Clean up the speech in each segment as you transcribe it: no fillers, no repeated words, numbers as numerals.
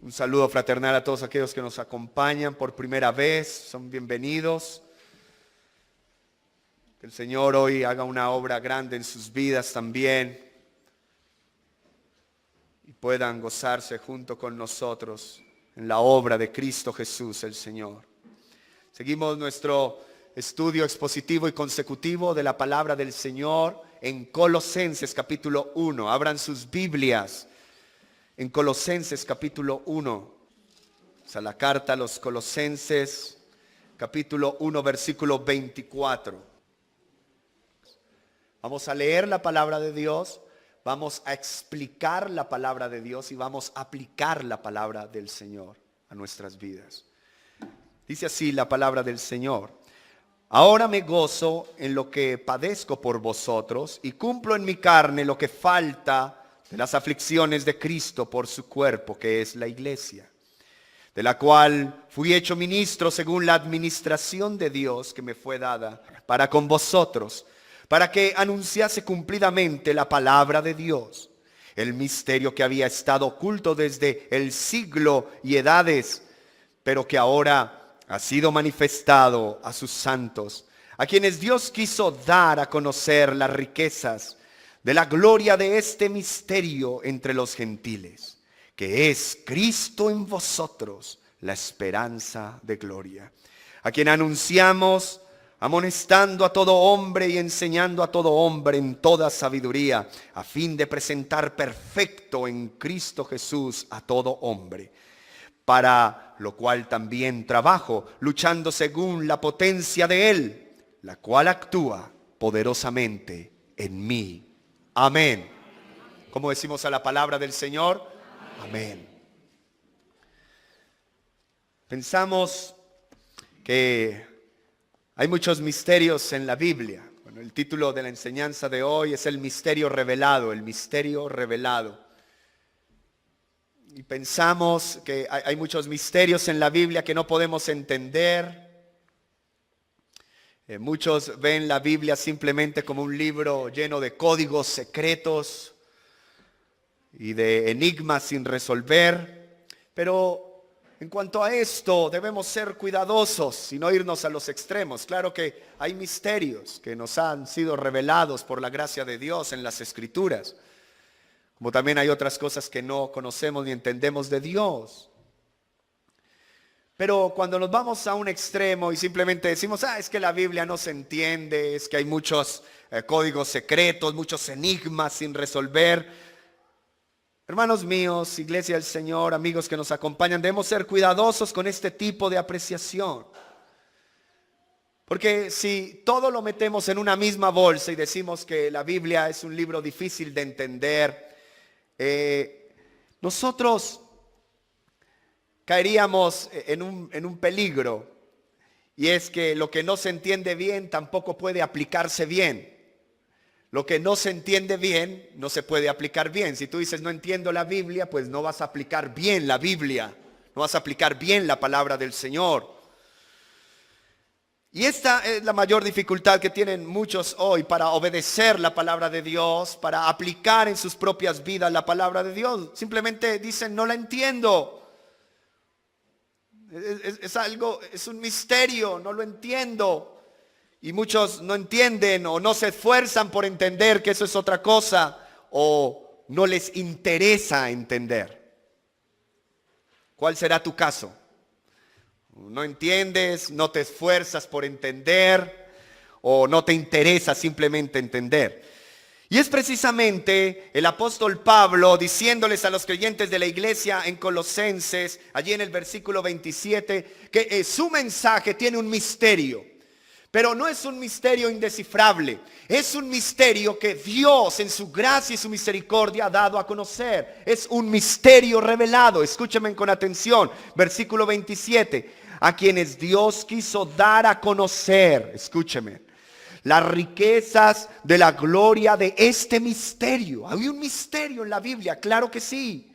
Un saludo fraternal a todos aquellos que nos acompañan por primera vez. Son bienvenidos. Que el Señor hoy haga una obra grande en sus vidas también. Y puedan gozarse junto con nosotros en la obra de Cristo Jesús el Señor. Seguimos nuestro estudio expositivo y consecutivo de la palabra del Señor en Colosenses capítulo 1. Abran sus Biblias en Colosenses capítulo 1. O sea, la carta a los Colosenses capítulo 1 versículo 24. Vamos a leer la palabra de Dios, vamos a explicar la palabra de Dios y vamos a aplicar la palabra del Señor a nuestras vidas. Dice así la palabra del Señor: ahora me gozo en lo que padezco por vosotros y cumplo en mi carne lo que falta de las aflicciones de Cristo por su cuerpo, que es la iglesia, de la cual fui hecho ministro según la administración de Dios que me fue dada para con vosotros, para que anunciase cumplidamente la palabra de Dios, el misterio que había estado oculto desde el siglo y edades, pero que ahora ha sido manifestado a sus santos, a quienes Dios quiso dar a conocer las riquezas de la gloria de este misterio entre los gentiles, que es Cristo en vosotros, la esperanza de gloria, a quien anunciamos, amonestando a todo hombre y enseñando a todo hombre en toda sabiduría, a fin de presentar perfecto en Cristo Jesús a todo hombre, para lo cual también trabajo, luchando según la potencia de Él, la cual actúa poderosamente en mí. Amén. ¿Cómo decimos a la palabra del Señor? Amén. Pensamos que hay muchos misterios en la Biblia. Bueno, el título de la enseñanza de hoy es el misterio revelado, el misterio revelado. Y pensamos que hay muchos misterios en la Biblia que no podemos entender. Muchos ven la Biblia simplemente como un libro lleno de códigos secretos y de enigmas sin resolver. Pero en cuanto a esto, debemos ser cuidadosos y no irnos a los extremos. Claro que hay misterios que nos han sido revelados por la gracia de Dios en las Escrituras, como también hay otras cosas que no conocemos ni entendemos de Dios. Pero cuando nos vamos a un extremo y simplemente decimos, es que la Biblia no se entiende, es que hay muchos códigos secretos, muchos enigmas sin resolver. Hermanos míos, Iglesia del Señor, amigos que nos acompañan, debemos ser cuidadosos con este tipo de apreciación. Porque si todo lo metemos en una misma bolsa y decimos que la Biblia es un libro difícil de entender, nosotros caeríamos en un peligro, y es que lo que no se entiende bien tampoco puede aplicarse bien. Lo que no se entiende bien no se puede aplicar bien. Si tú dices no entiendo la Biblia, pues no vas a aplicar bien la Biblia, no vas a aplicar bien la palabra del Señor. Y esta es la mayor dificultad que tienen muchos hoy para obedecer la palabra de Dios, para aplicar en sus propias vidas la palabra de Dios. Simplemente dicen no la entiendo. Es un misterio, no lo entiendo. Y muchos no entienden o no se esfuerzan por entender que eso es otra cosa, o no les interesa entender. ¿Cuál será tu caso? No entiendes, no te esfuerzas por entender, o no te interesa simplemente entender. Y es precisamente el apóstol Pablo diciéndoles a los creyentes de la iglesia en Colosenses, allí en el versículo 27, que su mensaje tiene un misterio. Pero no es un misterio indescifrable, es un misterio que Dios en su gracia y su misericordia ha dado a conocer. Es un misterio revelado. Escúchenme con atención, versículo 27, a quienes Dios quiso dar a conocer, escúchenme, las riquezas de la gloria de este misterio. Hay un misterio en la Biblia, claro que sí.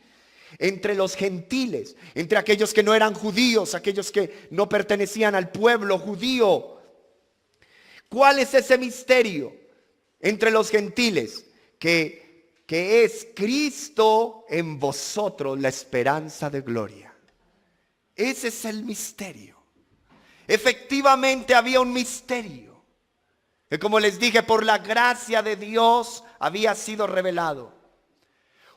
Entre los gentiles, entre aquellos que no eran judíos, aquellos que no pertenecían al pueblo judío. ¿Cuál es ese misterio entre los gentiles? Que que es Cristo en vosotros, la esperanza de gloria. Ese es el misterio. Efectivamente había un misterio, que como les dije, por la gracia de Dios había sido revelado.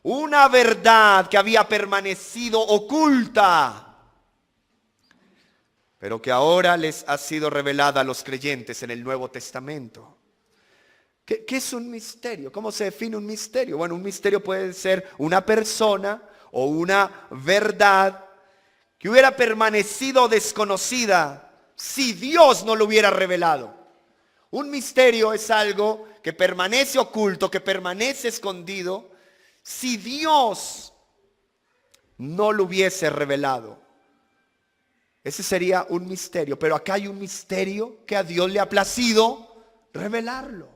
Una verdad que había permanecido oculta, pero que ahora les ha sido revelada a los creyentes en el Nuevo Testamento. ¿Qué es un misterio? ¿Cómo se define un misterio? Bueno, un misterio puede ser una persona o una verdad que hubiera permanecido desconocida si Dios no lo hubiera revelado. Un misterio es algo que permanece oculto, que permanece escondido, si Dios no lo hubiese revelado. Ese sería un misterio. Pero acá hay un misterio que a Dios le ha placido revelarlo.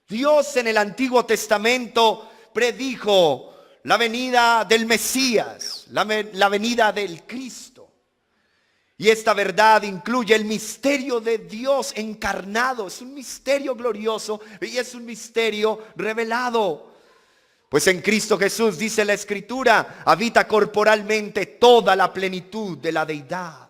Dios en el Antiguo Testamento predijo la venida del Mesías, la venida del Cristo. Y esta verdad incluye el misterio de Dios encarnado. Es un misterio glorioso y es un misterio revelado. Pues en Cristo Jesús, dice la Escritura, habita corporalmente toda la plenitud de la deidad.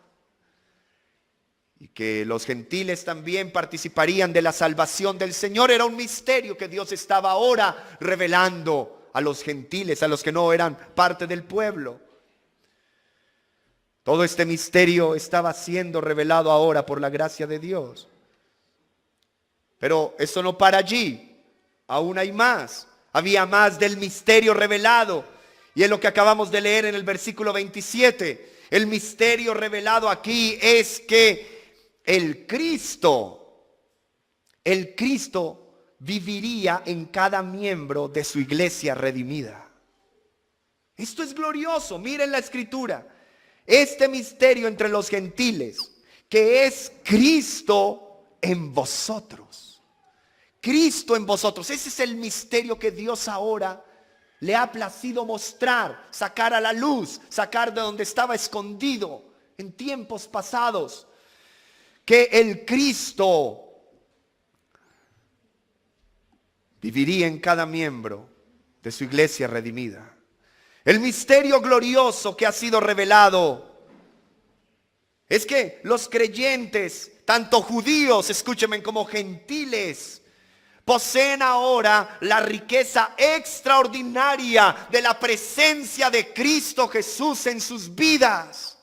Y que los gentiles también participarían de la salvación del Señor. Era un misterio que Dios estaba ahora revelando a los gentiles, a los que no eran parte del pueblo. Todo este misterio estaba siendo revelado ahora por la gracia de Dios. Pero eso no para allí, aún hay más. Había más del misterio revelado. Y es lo que acabamos de leer en el versículo 27. El misterio revelado aquí es que el Cristo viviría en cada miembro de su iglesia redimida. Esto es glorioso. Miren la Escritura. Este misterio entre los gentiles, que es Cristo en vosotros. Cristo en vosotros. Ese es el misterio que Dios ahora le ha placido mostrar, sacar a la luz, sacar de donde estaba escondido en tiempos pasados. Que el Cristo viviría en cada miembro de su iglesia redimida. El misterio glorioso que ha sido revelado es que los creyentes, tanto judíos, escúchenme, como gentiles, poseen ahora la riqueza extraordinaria de la presencia de Cristo Jesús en sus vidas.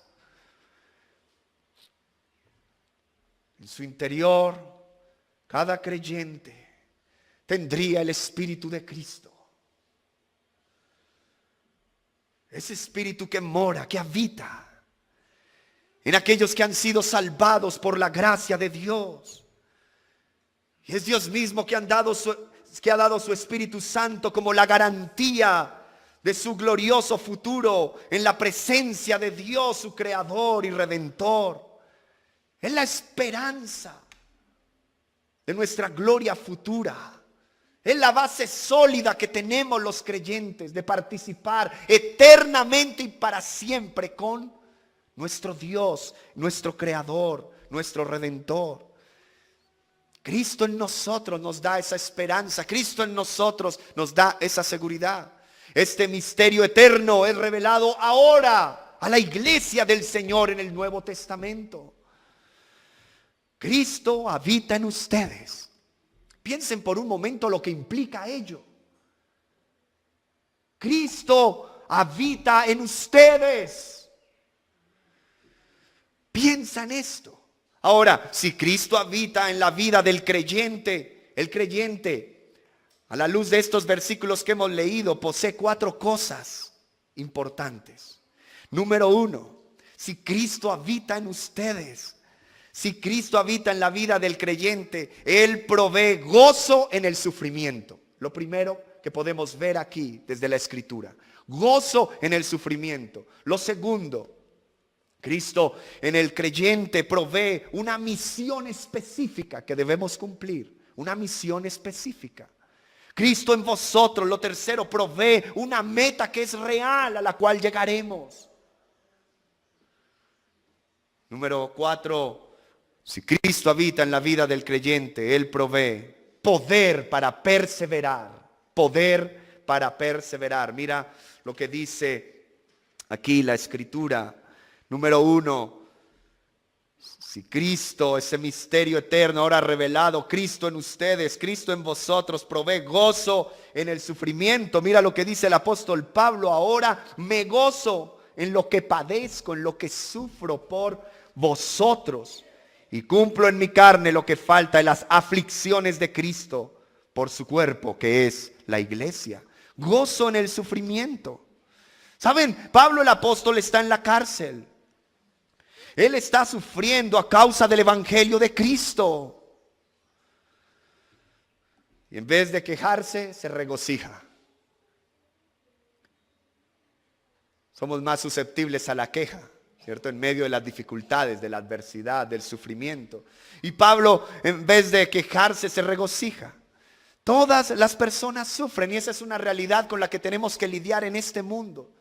En su interior, cada creyente tendría el Espíritu de Cristo. Ese Espíritu que mora, que habita en aquellos que han sido salvados por la gracia de Dios. Y es Dios mismo que ha dado su Espíritu Santo como la garantía de su glorioso futuro en la presencia de Dios, su Creador y Redentor. Es la esperanza de nuestra gloria futura. Es la base sólida que tenemos los creyentes de participar eternamente y para siempre con nuestro Dios, nuestro Creador, nuestro Redentor. Cristo en nosotros nos da esa esperanza. Cristo en nosotros nos da esa seguridad. Este misterio eterno es revelado ahora a la iglesia del Señor en el Nuevo Testamento. Cristo habita en ustedes. Piensen por un momento lo que implica ello. Cristo habita en ustedes. Piensa en esto. Ahora, si Cristo habita en la vida del creyente, el creyente, a la luz de estos versículos que hemos leído, posee 4 cosas importantes. Número 1, si Cristo habita en ustedes, si Cristo habita en la vida del creyente, Él provee gozo en el sufrimiento. Lo primero que podemos ver aquí desde la Escritura. Gozo en el sufrimiento. Lo segundo, Cristo en el creyente provee una misión específica que debemos cumplir. Una misión específica. Cristo en vosotros, lo tercero, provee una meta que es real a la cual llegaremos. Número 4. Si Cristo habita en la vida del creyente, Él provee poder para perseverar poder para perseverar. Mira lo que dice aquí la Escritura. Número 1. Si Cristo, ese misterio eterno ahora revelado, Cristo en ustedes, Cristo en vosotros, provee gozo en el sufrimiento. Mira lo que dice el apóstol Pablo: ahora me gozo en lo que padezco, en lo que sufro por vosotros, y cumplo en mi carne lo que falta en las aflicciones de Cristo por su cuerpo, que es la iglesia. Gozo en el sufrimiento. ¿Saben? Pablo el apóstol está en la cárcel. Él está sufriendo a causa del evangelio de Cristo. Y en vez de quejarse, se regocija. Somos más susceptibles a la queja, ¿cierto? En medio de las dificultades, de la adversidad, del sufrimiento. Y Pablo, en vez de quejarse, se regocija. Todas las personas sufren, y esa es una realidad con la que tenemos que lidiar en este mundo.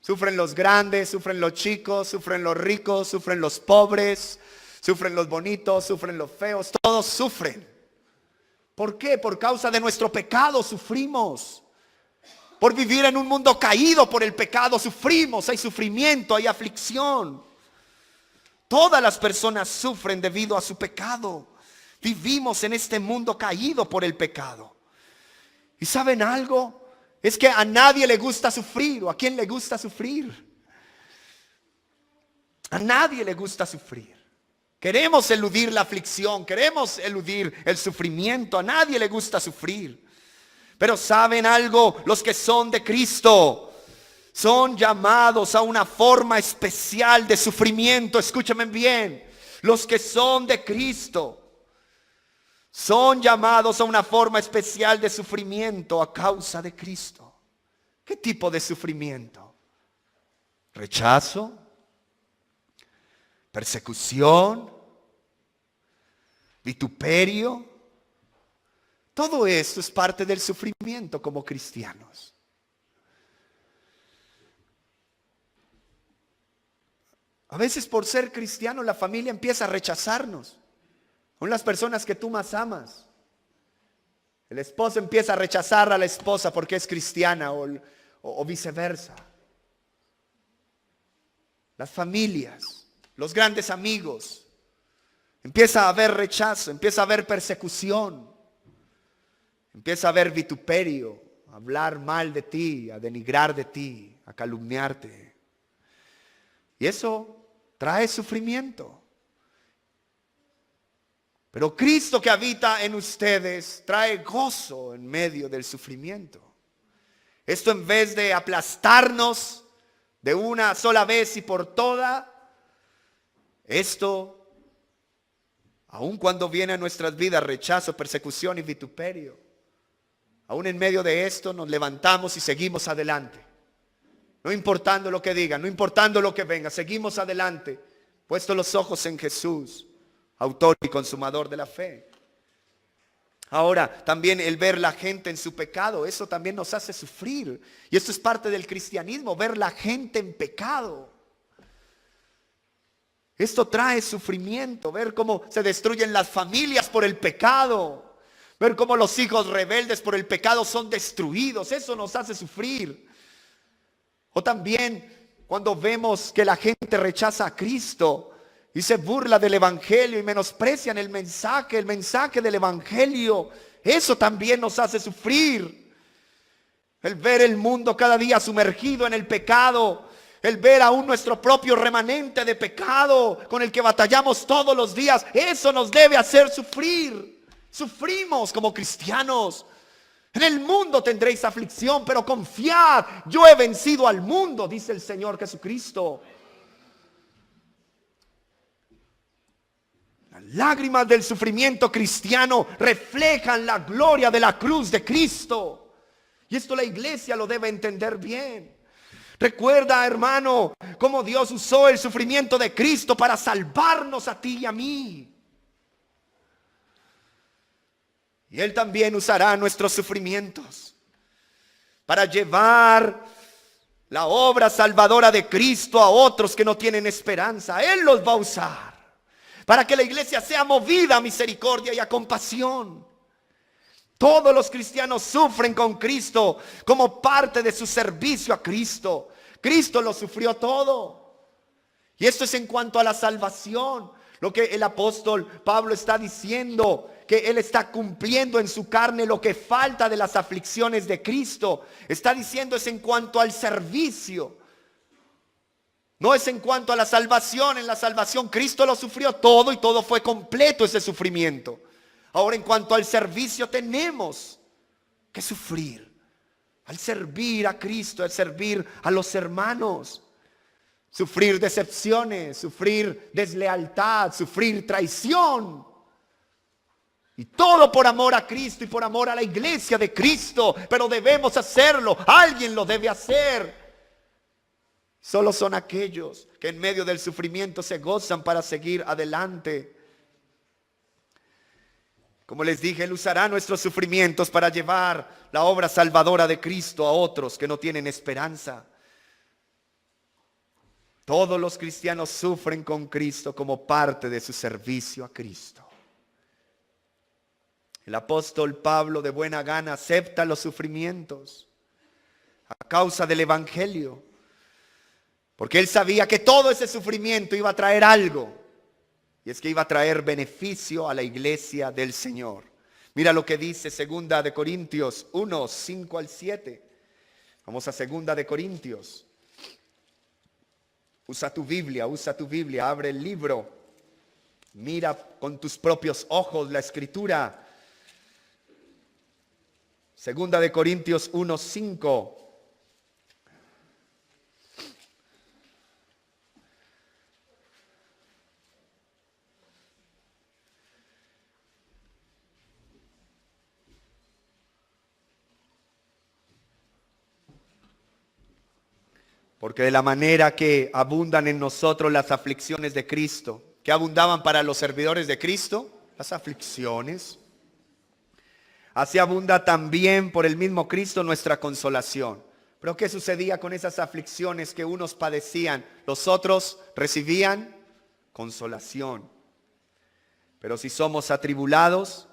Sufren los grandes, sufren los chicos, sufren los ricos, sufren los pobres, sufren los bonitos, sufren los feos, todos sufren. ¿Por qué? Por causa de nuestro pecado sufrimos. Por vivir en un mundo caído por el pecado sufrimos, hay sufrimiento, hay aflicción. Todas las personas sufren debido a su pecado. Vivimos en este mundo caído por el pecado. ¿Y saben algo? Es que a nadie le gusta sufrir. ¿O a quién le gusta sufrir? A nadie le gusta sufrir. Queremos eludir la aflicción, queremos eludir el sufrimiento. A nadie le gusta sufrir. Pero ¿saben algo? Los que son de Cristo son llamados a una forma especial de sufrimiento. Escúchame bien. Los que son de Cristo son llamados a una forma especial de sufrimiento a causa de Cristo. ¿Qué tipo de sufrimiento? ¿Rechazo? ¿Persecución? ¿Vituperio? Todo esto es parte del sufrimiento como cristianos. A veces por ser cristiano la familia empieza a rechazarnos. Son las personas que tú más amas. El esposo empieza a rechazar a la esposa porque es cristiana o viceversa. Las familias, los grandes amigos. Empieza a haber rechazo, empieza a haber persecución. Empieza a haber vituperio, a hablar mal de ti, a denigrar de ti, a calumniarte. Y eso trae sufrimiento. Pero Cristo que habita en ustedes trae gozo en medio del sufrimiento. Esto, en vez de aplastarnos de una sola vez y por todas, esto, aun cuando viene a nuestras vidas rechazo, persecución y vituperio, aún en medio de esto nos levantamos y seguimos adelante. No importando lo que digan, no importando lo que venga, seguimos adelante, puestos los ojos en Jesús, autor y consumador de la fe. Ahora, también el ver la gente en su pecado, eso también nos hace sufrir. Y esto es parte del cristianismo, ver la gente en pecado. Esto trae sufrimiento, ver cómo se destruyen las familias por el pecado. Ver cómo los hijos rebeldes por el pecado son destruidos. Eso nos hace sufrir. O también cuando vemos que la gente rechaza a Cristo y se burla del evangelio y menosprecian el mensaje del evangelio. Eso también nos hace sufrir. El ver el mundo cada día sumergido en el pecado. El ver aún nuestro propio remanente de pecado con el que batallamos todos los días. Eso nos debe hacer sufrir. Sufrimos como cristianos. En el mundo tendréis aflicción, pero confiad, yo he vencido al mundo, dice el Señor Jesucristo. Las lágrimas del sufrimiento cristiano reflejan la gloria de la cruz de Cristo. Y esto la iglesia lo debe entender bien. Recuerda, hermano, cómo Dios usó el sufrimiento de Cristo para salvarnos a ti y a mí. Y Él también usará nuestros sufrimientos para llevar la obra salvadora de Cristo a otros que no tienen esperanza. Él los va a usar para que la iglesia sea movida a misericordia y a compasión. Todos los cristianos sufren con Cristo como parte de su servicio a Cristo. Cristo lo sufrió todo. Y esto es en cuanto a la salvación. Lo que el apóstol Pablo está diciendo, que él está cumpliendo en su carne lo que falta de las aflicciones de Cristo. Está diciendo es en cuanto al servicio. No es en cuanto a la salvación. En la salvación Cristo lo sufrió todo y todo fue completo ese sufrimiento. Ahora en cuanto al servicio tenemos que sufrir. Al servir a Cristo, al servir a los hermanos. Sufrir decepciones, sufrir deslealtad, sufrir traición. Y todo por amor a Cristo y por amor a la iglesia de Cristo. Pero debemos hacerlo, alguien lo debe hacer. Solo son aquellos que en medio del sufrimiento se gozan para seguir adelante. Como les dije, Él usará nuestros sufrimientos para llevar la obra salvadora de Cristo a otros que no tienen esperanza. Todos los cristianos sufren con Cristo como parte de su servicio a Cristo. El apóstol Pablo de buena gana acepta los sufrimientos a causa del evangelio. Porque él sabía que todo ese sufrimiento iba a traer algo. Y es que iba a traer beneficio a la iglesia del Señor. Mira lo que dice 2 de Corintios 1, 5 al 7. Vamos a 2 de Corintios. Usa tu Biblia, abre el libro. Mira con tus propios ojos la escritura. 2 de Corintios 1, 5. Porque de la manera que abundan en nosotros las aflicciones de Cristo, que abundaban para los servidores de Cristo, las aflicciones, así abunda también por el mismo Cristo nuestra consolación. Pero ¿qué sucedía con esas aflicciones que unos padecían? Los otros recibían consolación. Pero si somos atribulados,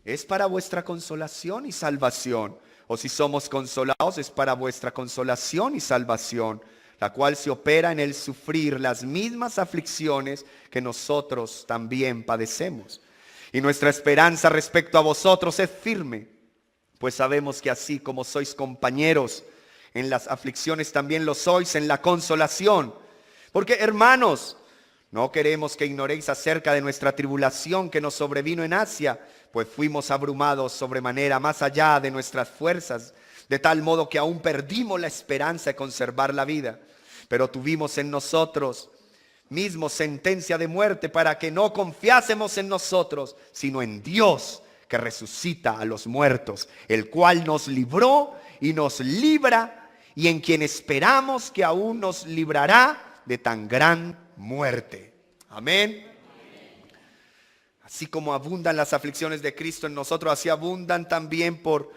es para vuestra consolación y salvación. O si somos consolados, es para vuestra consolación y salvación, la cual se opera en el sufrir las mismas aflicciones que nosotros también padecemos. Y nuestra esperanza respecto a vosotros es firme, pues sabemos que así como sois compañeros en las aflicciones, también lo sois en la consolación. Porque, hermanos, no queremos que ignoréis acerca de nuestra tribulación que nos sobrevino en Asia, pues fuimos abrumados sobremanera más allá de nuestras fuerzas, de tal modo que aún perdimos la esperanza de conservar la vida. Pero tuvimos en nosotros mismos sentencia de muerte para que no confiásemos en nosotros, sino en Dios que resucita a los muertos, el cual nos libró y nos libra, y en quien esperamos que aún nos librará de tan gran muerte. Amén. Así como abundan las aflicciones de Cristo en nosotros, así abundan también por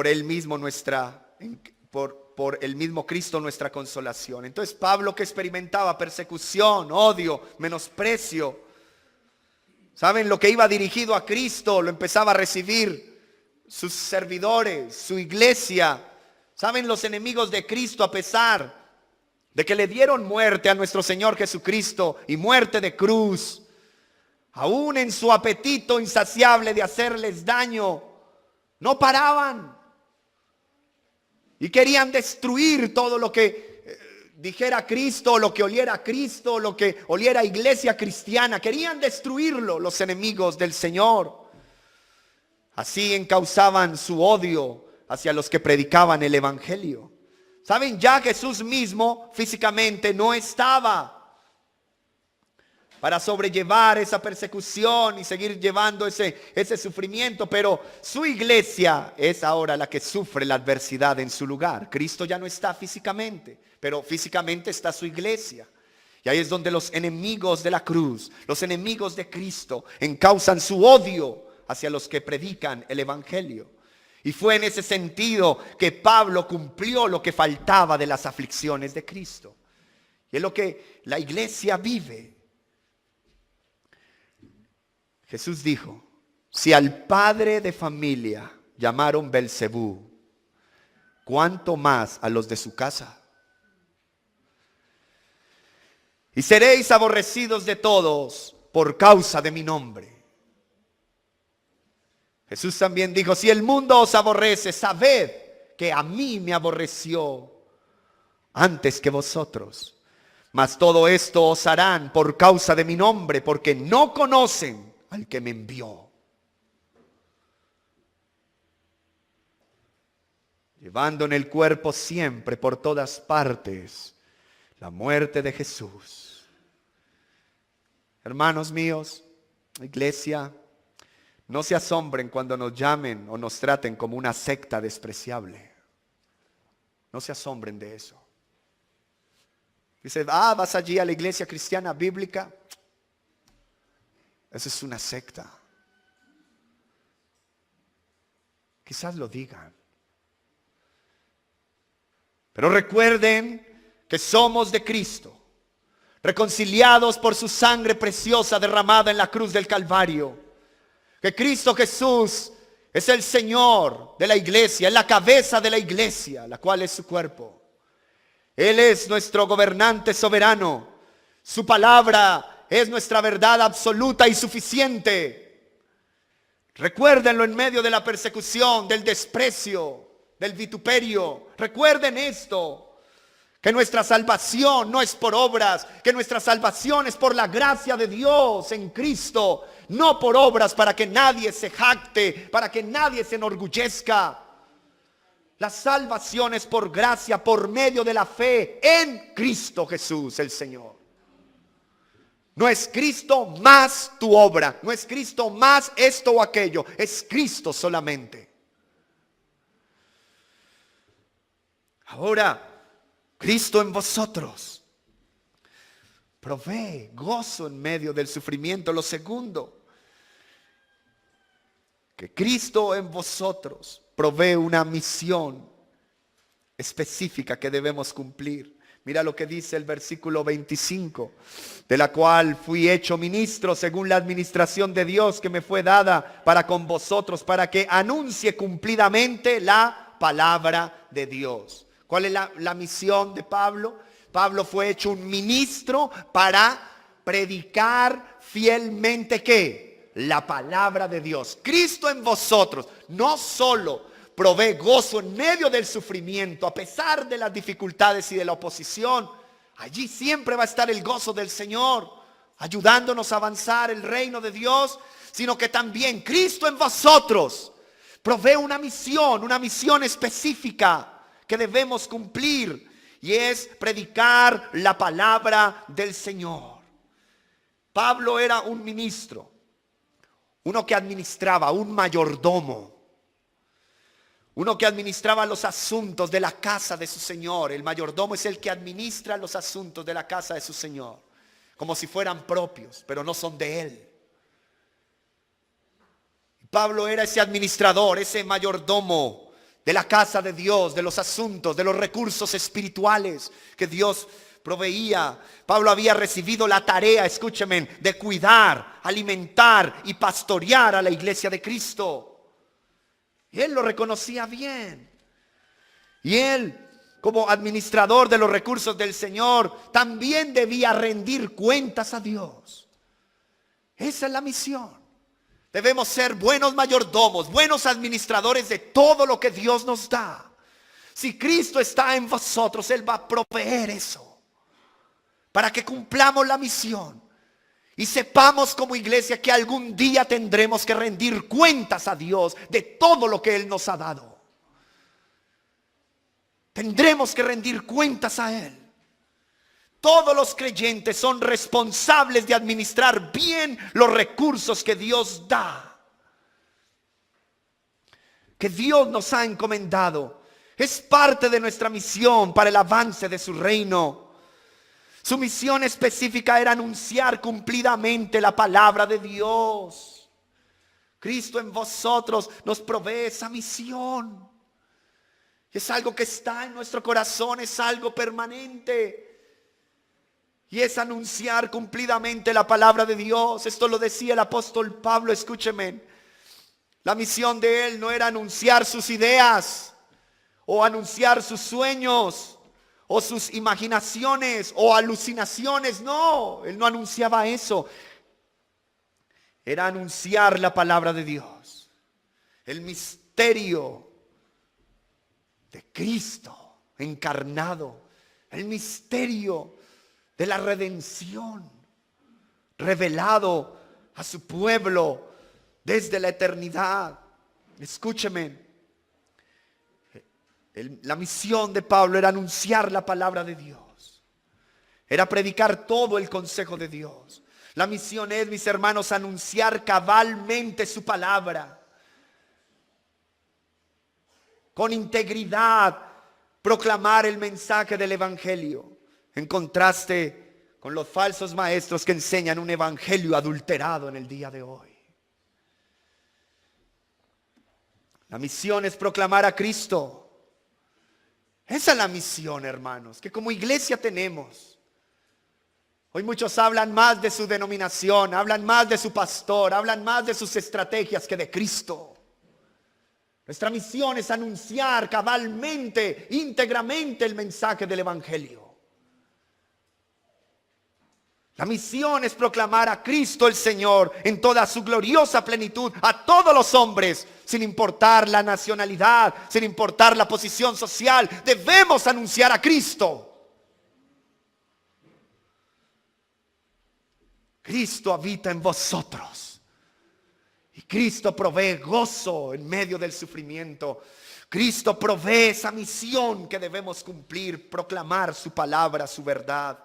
el mismo por el mismo Cristo nuestra consolación. Entonces Pablo, que experimentaba persecución, odio, menosprecio, ¿saben? Lo que iba dirigido a Cristo lo empezaba a recibir sus servidores, su iglesia. ¿Saben? Los enemigos de Cristo, a pesar de que le dieron muerte a nuestro Señor Jesucristo y muerte de cruz, aún en su apetito insaciable de hacerles daño, no paraban. Y querían destruir todo lo que dijera Cristo, lo que oliera a Cristo, lo que oliera a iglesia cristiana. Querían destruirlo los enemigos del Señor. Así encauzaban su odio hacia los que predicaban el evangelio. ¿Saben? Ya Jesús mismo físicamente no estaba para sobrellevar esa persecución y seguir llevando ese sufrimiento, pero su iglesia es ahora la que sufre la adversidad en su lugar. Cristo ya no está físicamente, pero físicamente está su iglesia. Y ahí es donde los enemigos de la cruz, los enemigos de Cristo, encausan su odio hacia los que predican el evangelio. Y fue en ese sentido que Pablo cumplió lo que faltaba de las aflicciones de Cristo. Y es lo que la iglesia vive. Jesús dijo, si al padre de familia llamaron Belcebú, ¿cuánto más a los de su casa? Y seréis aborrecidos de todos por causa de mi nombre. Jesús también dijo, si el mundo os aborrece, sabed que a mí me aborreció antes que vosotros. Mas todo esto os harán por causa de mi nombre, porque no conocen al que me envió. Llevando en el cuerpo siempre por todas partes la muerte de Jesús. Hermanos míos, iglesia, no se asombren cuando nos llamen o nos traten como una secta despreciable. No se asombren de eso. Dice, vas allí a la iglesia cristiana bíblica. Eso es una secta. Quizás lo digan. Pero recuerden que somos de Cristo, reconciliados por su sangre preciosa derramada en la cruz del Calvario. Que Cristo Jesús es el Señor de la iglesia, es la cabeza de la iglesia, la cual es su cuerpo. Él es nuestro gobernante soberano. Su palabra es nuestra verdad absoluta y suficiente. Recuérdenlo en medio de la persecución, del desprecio, del vituperio. Recuerden esto. Que nuestra salvación no es por obras, que nuestra salvación es por la gracia de Dios en Cristo, no por obras para que nadie se jacte, para que nadie se enorgullezca. La salvación es por gracia, por medio de la fe en Cristo Jesús el Señor. No es Cristo más tu obra, no es Cristo más esto o aquello, es Cristo solamente. Ahora, Cristo en vosotros provee gozo en medio del sufrimiento. Lo segundo, que Cristo en vosotros provee una misión específica que debemos cumplir. Mira lo que dice el versículo 25, de la cual fui hecho ministro según la administración de Dios que me fue dada para con vosotros, para que anuncie cumplidamente la palabra de Dios. ¿Cuál es la misión de Pablo? Pablo fue hecho un ministro para predicar fielmente ¿qué? La palabra de Dios. Cristo en vosotros no solo provee gozo en medio del sufrimiento, a pesar de las dificultades y de la oposición. Allí siempre va a estar el gozo del Señor, ayudándonos a avanzar el reino de Dios, sino que también Cristo en vosotros provee una misión específica que debemos cumplir, y es predicar la palabra del Señor. Pablo era un ministro, uno que administraba, un mayordomo, uno que administraba los asuntos de la casa de su Señor. El mayordomo es el que administra los asuntos de la casa de su Señor, como si fueran propios, pero no son de él. Pablo era ese administrador, ese mayordomo de la casa de Dios, de los asuntos, de los recursos espirituales que Dios proveía. Pablo había recibido la tarea, escúcheme, de cuidar, alimentar y pastorear a la iglesia de Cristo. Y él lo reconocía bien. Y él, como administrador de los recursos del Señor, también debía rendir cuentas a Dios. Esa es la misión. Debemos ser buenos mayordomos, buenos administradores de todo lo que Dios nos da. Si Cristo está en vosotros, Él va a proveer eso para que cumplamos la misión y sepamos como iglesia que algún día tendremos que rendir cuentas a Dios de todo lo que Él nos ha dado. Tendremos que rendir cuentas a Él. Todos los creyentes son responsables de administrar bien los recursos que Dios da, que Dios nos ha encomendado. Es parte de nuestra misión para el avance de su reino. Su misión específica era anunciar cumplidamente la palabra de Dios. Cristo en vosotros nos provee esa misión. Es algo que está en nuestro corazón, es algo permanente. Y es anunciar cumplidamente la palabra de Dios. Esto lo decía el apóstol Pablo, escúcheme. La misión de él no era anunciar sus ideas o anunciar sus sueños o sus imaginaciones o alucinaciones. No, él no anunciaba eso. Era anunciar la palabra de Dios, el misterio de Cristo encarnado, el misterio de la redención revelado a su pueblo desde la eternidad. Escúcheme, la misión de Pablo era anunciar la palabra de Dios, era predicar todo el consejo de Dios. La misión es, mis hermanos, anunciar cabalmente su palabra, con integridad, proclamar el mensaje del evangelio, en contraste con los falsos maestros que enseñan un evangelio adulterado en el día de hoy. La misión es proclamar a Cristo. Esa es la misión, hermanos, que como iglesia tenemos. Hoy muchos hablan más de su denominación, hablan más de su pastor, hablan más de sus estrategias que de Cristo. Nuestra misión es anunciar cabalmente, íntegramente el mensaje del evangelio. La misión es proclamar a Cristo el Señor en toda su gloriosa plenitud a todos los hombres, sin importar la nacionalidad, sin importar la posición social. Debemos anunciar a Cristo. Cristo habita en vosotros y Cristo provee gozo en medio del sufrimiento. Cristo provee esa misión que debemos cumplir, proclamar su palabra, su verdad.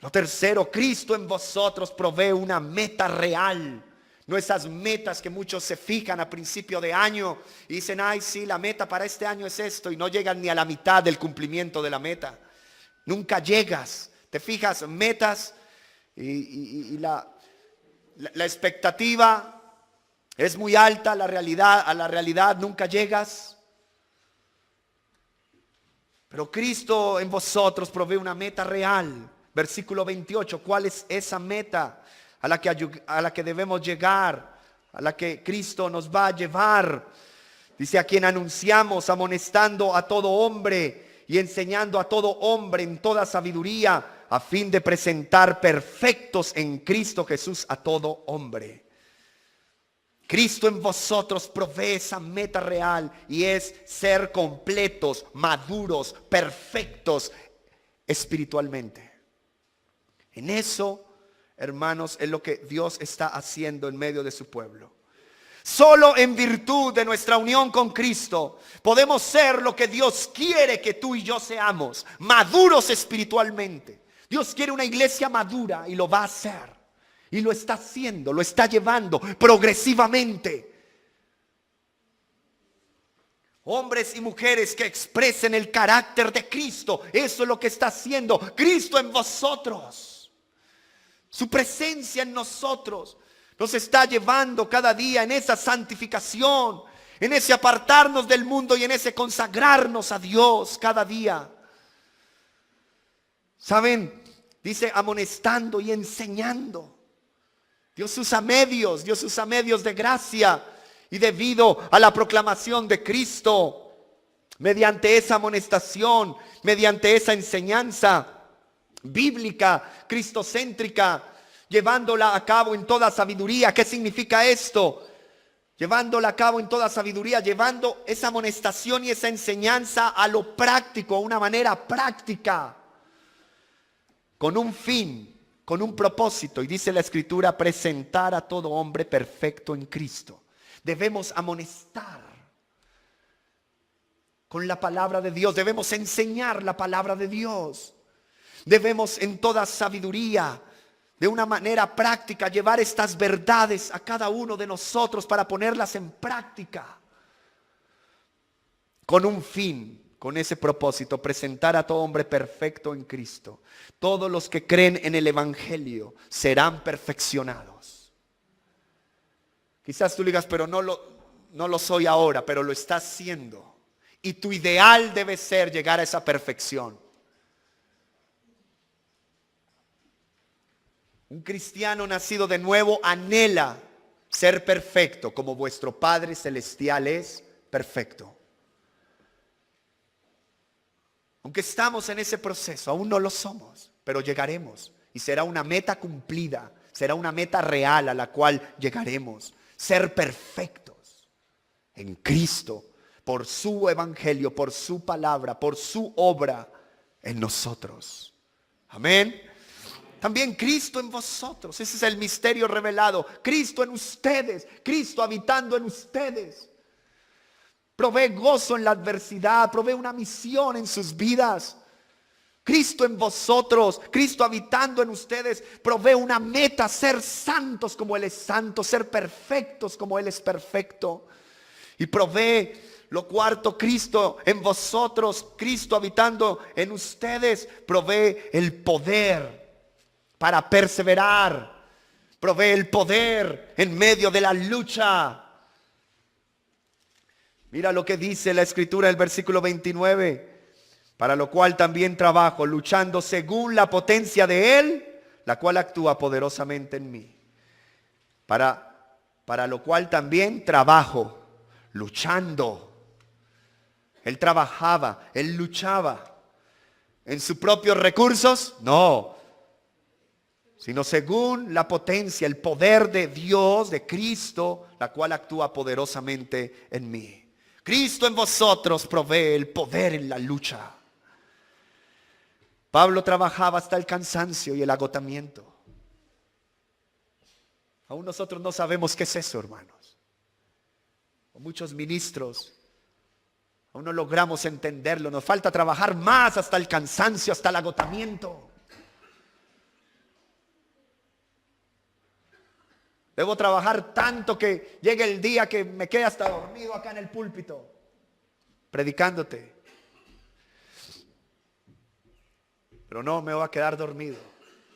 Lo tercero, Cristo en vosotros provee una meta real. No esas metas que muchos se fijan a principio de año y dicen, ay sí, la meta para este año es esto, y no llegan ni a la mitad del cumplimiento de la meta. Nunca llegas. Te fijas, metas y la expectativa es muy alta, a la realidad nunca llegas. Pero Cristo en vosotros provee una meta real. Versículo 28, ¿cuál es esa meta a la que debemos llegar? A la que Cristo nos va a llevar. Dice, a quien anunciamos, amonestando a todo hombre y enseñando a todo hombre en toda sabiduría, a fin de presentar perfectos en Cristo Jesús a todo hombre. Cristo en vosotros provee esa meta real y es ser completos, maduros, perfectos espiritualmente. En eso, hermanos, es lo que Dios está haciendo en medio de su pueblo. Solo en virtud de nuestra unión con Cristo podemos ser lo que Dios quiere que tú y yo seamos, maduros espiritualmente. Dios quiere una iglesia madura y lo va a hacer. Y lo está haciendo, lo está llevando progresivamente. Hombres y mujeres que expresen el carácter de Cristo. Eso es lo que está haciendo Cristo en vosotros. Su presencia en nosotros nos está llevando cada día en esa santificación, en ese apartarnos del mundo y en ese consagrarnos a Dios cada día. ¿Saben? Dice amonestando y enseñando. Dios usa medios de gracia, y debido a la proclamación de Cristo, mediante esa amonestación, mediante esa enseñanza bíblica, cristocéntrica, llevándola a cabo en toda sabiduría. ¿Qué significa esto? Llevándola a cabo en toda sabiduría, llevando esa amonestación y esa enseñanza a lo práctico, a una manera práctica, con un fin, con un propósito. Y dice la Escritura, presentar a todo hombre perfecto en Cristo. Debemos amonestar con la palabra de Dios. Debemos enseñar la palabra de Dios. Debemos en toda sabiduría, de una manera práctica, llevar estas verdades a cada uno de nosotros para ponerlas en práctica. Con un fin, con ese propósito, presentar a todo hombre perfecto en Cristo. Todos los que creen en el evangelio serán perfeccionados. Quizás tú digas, pero no lo soy ahora, pero lo estás siendo. Y tu ideal debe ser llegar a esa perfección. Un cristiano nacido de nuevo anhela ser perfecto como vuestro Padre Celestial es perfecto. Aunque estamos en ese proceso, aún no lo somos, pero llegaremos y será una meta cumplida, será una meta real a la cual llegaremos. Ser perfectos en Cristo, por su evangelio, por su palabra, por su obra en nosotros. Amén. También Cristo en vosotros, ese es el misterio revelado. Cristo en ustedes, Cristo habitando en ustedes. Provee gozo en la adversidad, provee una misión en sus vidas. Cristo en vosotros, Cristo habitando en ustedes, provee una meta, ser santos como Él es santo, ser perfectos como Él es perfecto. Y provee lo cuarto, Cristo en vosotros, Cristo habitando en ustedes, provee el poder para perseverar, provee el poder en medio de la lucha. Mira lo que dice la escritura, el versículo 29. Para lo cual también trabajo, luchando según la potencia de Él, la cual actúa poderosamente en mí. Para lo cual también trabajo, luchando. Él trabajaba, Él luchaba. ¿En sus propios recursos? No. Sino según la potencia, el poder de Dios, de Cristo, la cual actúa poderosamente en mí. Cristo en vosotros provee el poder en la lucha. Pablo trabajaba hasta el cansancio y el agotamiento. Aún nosotros no sabemos qué es eso, hermanos. Muchos ministros aún no logramos entenderlo. Nos falta trabajar más hasta el cansancio, hasta el agotamiento. Debo trabajar tanto que llegue el día que me quede hasta dormido acá en el púlpito, predicándote. Pero no me voy a quedar dormido.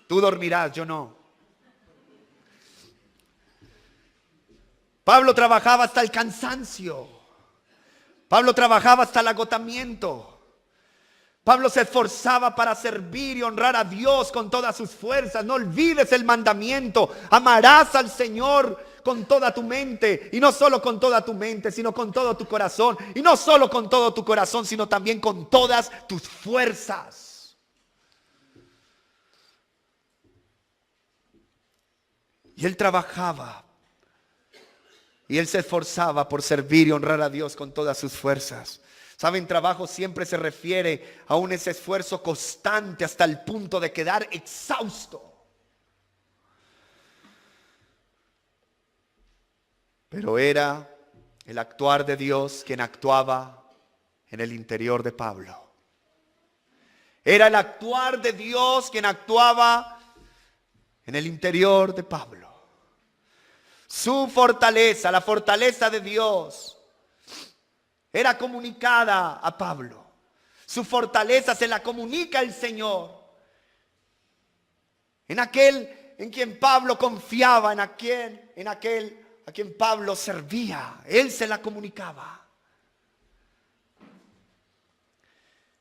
Tú dormirás, yo no. Pablo trabajaba hasta el cansancio. Pablo trabajaba hasta el agotamiento. Pablo se esforzaba para servir y honrar a Dios con todas sus fuerzas. No olvides el mandamiento. Amarás al Señor con toda tu mente. Y no solo con toda tu mente, sino con todo tu corazón. Y no solo con todo tu corazón, sino también con todas tus fuerzas. Y él trabajaba. Y él se esforzaba por servir y honrar a Dios con todas sus fuerzas. Saben, trabajo siempre se refiere a ese esfuerzo constante hasta el punto de quedar exhausto. Pero era el actuar de Dios quien actuaba en el interior de Pablo. Era el actuar de Dios quien actuaba en el interior de Pablo. Su fortaleza, la fortaleza de Dios, era comunicada a Pablo. Su fortaleza se la comunica el Señor. En aquel en quien Pablo confiaba, en aquel a quien Pablo servía. Él se la comunicaba.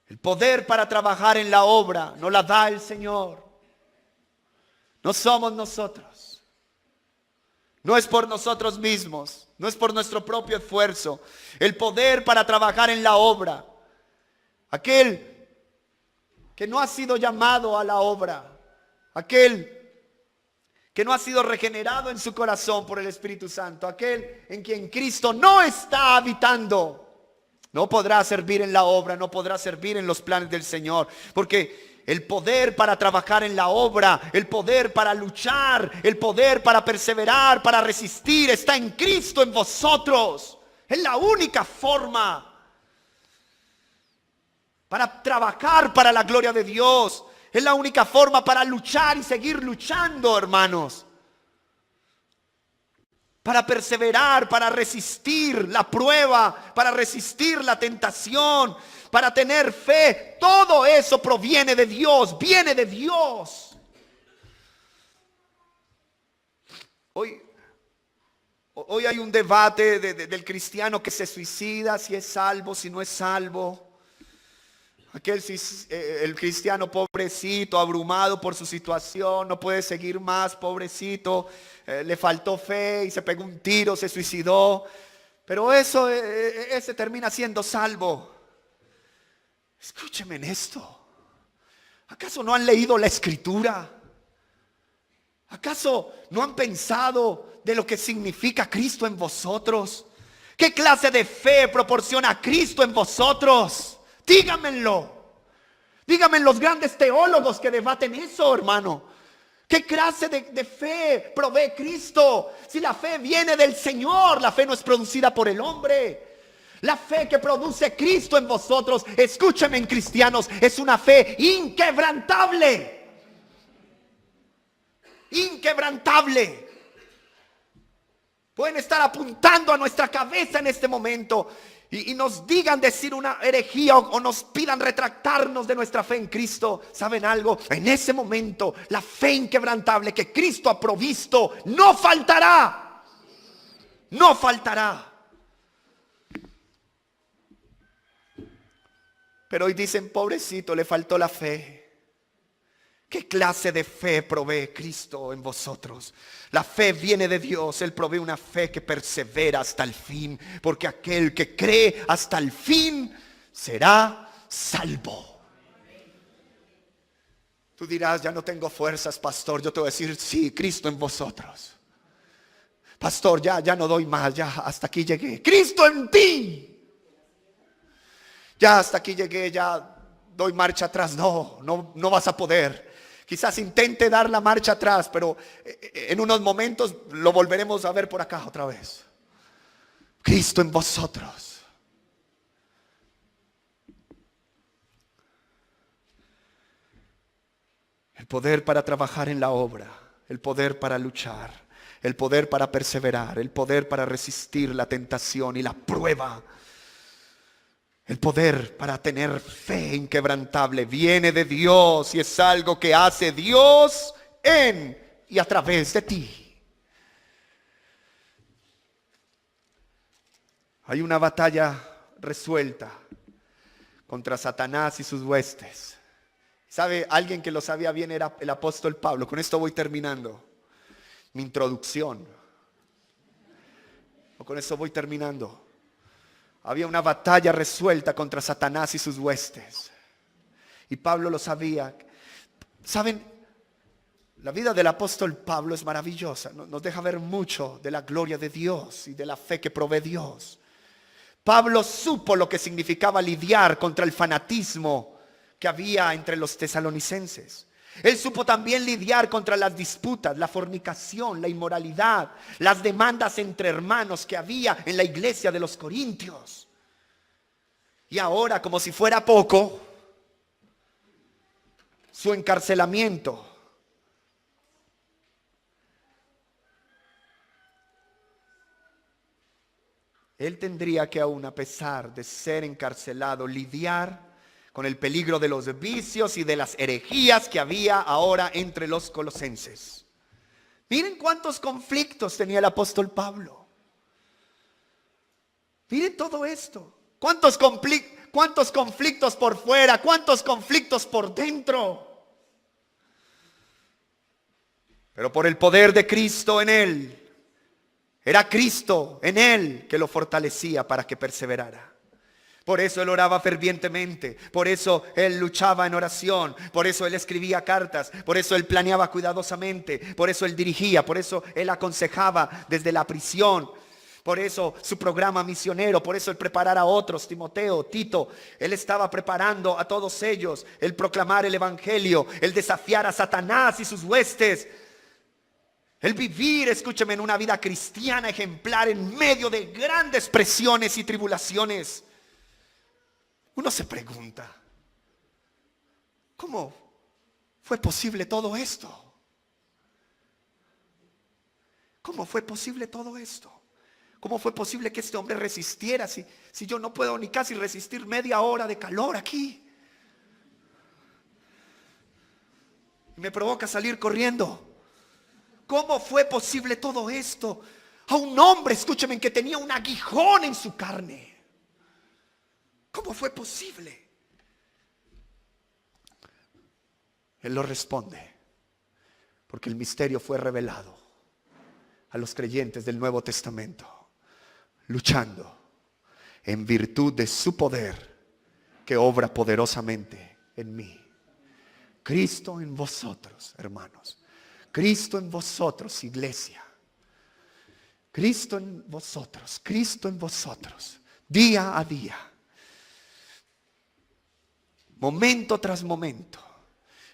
El poder para trabajar en la obra nos la da el Señor. No somos nosotros. No es por nosotros mismos, no es por nuestro propio esfuerzo. El poder para trabajar en la obra. Aquel que no ha sido llamado a la obra. Aquel que no ha sido regenerado en su corazón por el Espíritu Santo. Aquel en quien Cristo no está habitando. No podrá servir en la obra, no podrá servir en los planes del Señor. Porque el poder para trabajar en la obra, el poder para luchar, el poder para perseverar, para resistir, está en Cristo en vosotros. Es la única forma para trabajar para la gloria de Dios. Es la única forma para luchar y seguir luchando, hermanos. Para perseverar, para resistir la prueba, para resistir la tentación, para tener fe. Todo eso proviene de Dios, viene de Dios. Hoy hay un debate del cristiano que se suicida, si es salvo, si no es salvo. El cristiano pobrecito, abrumado por su situación, no puede seguir más, pobrecito, le faltó fe y se pegó un tiro, se suicidó. Pero ese termina siendo salvo. Escúcheme en esto. ¿Acaso no han leído la Escritura? ¿Acaso no han pensado de lo que significa Cristo en vosotros? ¿Qué clase de fe proporciona Cristo en vosotros? Dígamenlo. Díganme los grandes teólogos que debaten eso, hermano. ¿Qué clase de fe provee Cristo? Si la fe viene del Señor, la fe no es producida por el hombre. La fe que produce Cristo en vosotros, escúchenme, en cristianos, es una fe inquebrantable. Inquebrantable. Pueden estar apuntando a nuestra cabeza en este momento y nos digan decir una herejía o nos pidan retractarnos de nuestra fe en Cristo. ¿Saben algo? En ese momento la fe inquebrantable que Cristo ha provisto no faltará. No faltará. Pero hoy dicen, pobrecito, le faltó la fe. ¿Qué clase de fe provee Cristo en vosotros? La fe viene de Dios. Él provee una fe que persevera hasta el fin. Porque aquel que cree hasta el fin será salvo. Tú dirás, ya no tengo fuerzas, pastor. Yo te voy a decir, sí, Cristo en vosotros. Pastor, ya no doy más, ya hasta aquí llegué. Cristo en ti. Ya hasta aquí llegué, ya doy marcha atrás. No vas a poder. Quizás intente dar la marcha atrás, pero en unos momentos lo volveremos a ver por acá otra vez. Cristo en vosotros. El poder para trabajar en la obra, el poder para luchar, el poder para perseverar, el poder para resistir la tentación y la prueba. El poder para tener fe inquebrantable viene de Dios y es algo que hace Dios en y a través de ti. Hay una batalla resuelta contra Satanás y sus huestes. ¿Sabe? Alguien que lo sabía bien era el apóstol Pablo. Con esto voy terminando mi introducción. Con esto voy terminando. Había una batalla resuelta contra Satanás y sus huestes. Y Pablo lo sabía. ¿Saben? La vida del apóstol Pablo es maravillosa. Nos deja ver mucho de la gloria de Dios y de la fe que provee Dios. Pablo supo lo que significaba lidiar contra el fanatismo que había entre los tesalonicenses. Él supo también lidiar contra las disputas, la fornicación, la inmoralidad, las demandas entre hermanos que había en la iglesia de los Corintios. Y ahora, como si fuera poco, su encarcelamiento. Él tendría que aún, a pesar de ser encarcelado, lidiar con el peligro de los vicios y de las herejías que había ahora entre los colosenses. Miren cuántos conflictos tenía el apóstol Pablo. Miren todo esto. ¿Cuántos conflictos por fuera? ¿Cuántos conflictos por dentro? Pero por el poder de Cristo en él, era Cristo en él que lo fortalecía para que perseverara. Por eso él oraba fervientemente, por eso él luchaba en oración, por eso él escribía cartas, por eso él planeaba cuidadosamente, por eso él dirigía, por eso él aconsejaba desde la prisión, por eso su programa misionero, por eso él preparar a otros, Timoteo, Tito, él estaba preparando a todos ellos, el proclamar el evangelio, el desafiar a Satanás y sus huestes, el vivir, escúcheme, en una vida cristiana ejemplar en medio de grandes presiones y tribulaciones. Uno se pregunta, ¿cómo fue posible todo esto? ¿Cómo fue posible todo esto? ¿Cómo fue posible que este hombre resistiera si yo no puedo ni casi resistir media hora de calor aquí? Me provoca salir corriendo. ¿Cómo fue posible todo esto? A un hombre, escúcheme, que tenía un aguijón en su carne. ¿Cómo fue posible? Él lo responde, porque el misterio fue revelado a los creyentes del Nuevo Testamento, luchando en virtud de su poder que obra poderosamente en mí. Cristo en vosotros, hermanos. Cristo en vosotros, iglesia. Cristo en vosotros, día a día, momento tras momento.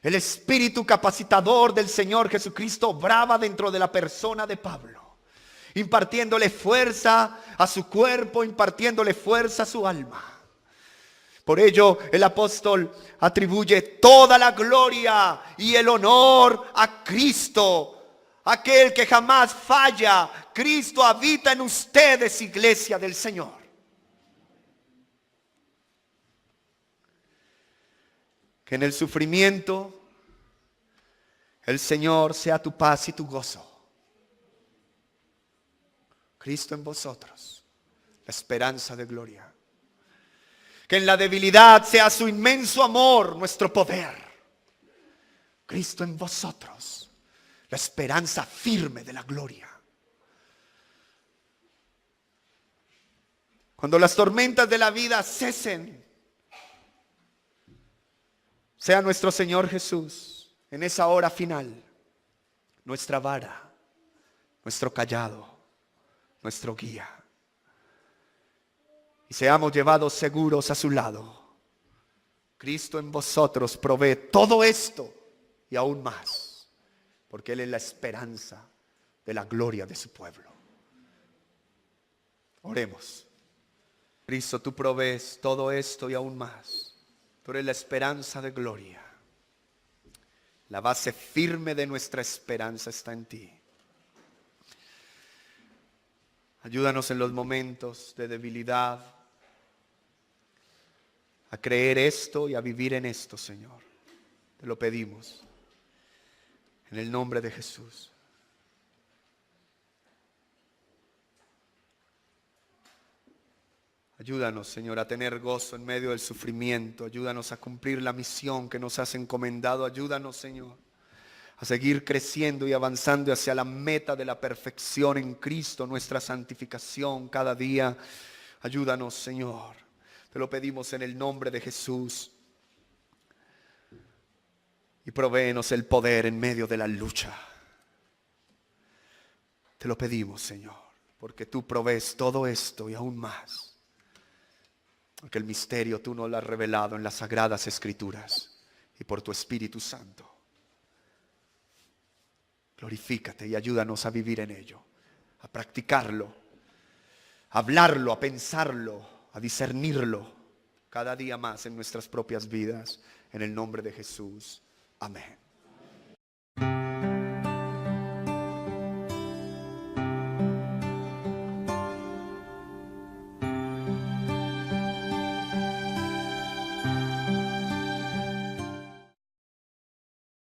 El espíritu capacitador del Señor Jesucristo obraba dentro de la persona de Pablo, impartiéndole fuerza a su cuerpo, impartiéndole fuerza a su alma. Por ello el apóstol atribuye toda la gloria y el honor a Cristo, aquel que jamás falla. Cristo habita en ustedes, iglesia del Señor. Que en el sufrimiento el Señor sea tu paz y tu gozo. Cristo en vosotros, la esperanza de gloria. Que en la debilidad sea su inmenso amor nuestro poder. Cristo en vosotros, la esperanza firme de la gloria. Cuando las tormentas de la vida cesen, sea nuestro Señor Jesús en esa hora final nuestra vara, nuestro cayado, nuestro guía. Y seamos llevados seguros a su lado. Cristo en vosotros provee todo esto y aún más, porque Él es la esperanza de la gloria de su pueblo. Oremos. Cristo, tú provees todo esto y aún más. Tú eres la esperanza de gloria. La base firme de nuestra esperanza está en ti. Ayúdanos en los momentos de debilidad a creer esto y a vivir en esto, Señor. Te lo pedimos en el nombre de Jesús. Ayúdanos, Señor, a tener gozo en medio del sufrimiento. Ayúdanos a cumplir la misión que nos has encomendado. Ayúdanos, Señor, a seguir creciendo y avanzando hacia la meta de la perfección en Cristo, nuestra santificación cada día. Ayúdanos, Señor. Te lo pedimos en el nombre de Jesús. Y provéenos el poder en medio de la lucha. Te lo pedimos, Señor, porque tú provees todo esto y aún más. Porque el misterio tú nos lo has revelado en las sagradas Escrituras y por tu Espíritu Santo. Glorifícate y ayúdanos a vivir en ello, a practicarlo, a hablarlo, a pensarlo, a discernirlo cada día más en nuestras propias vidas. En el nombre de Jesús. Amén.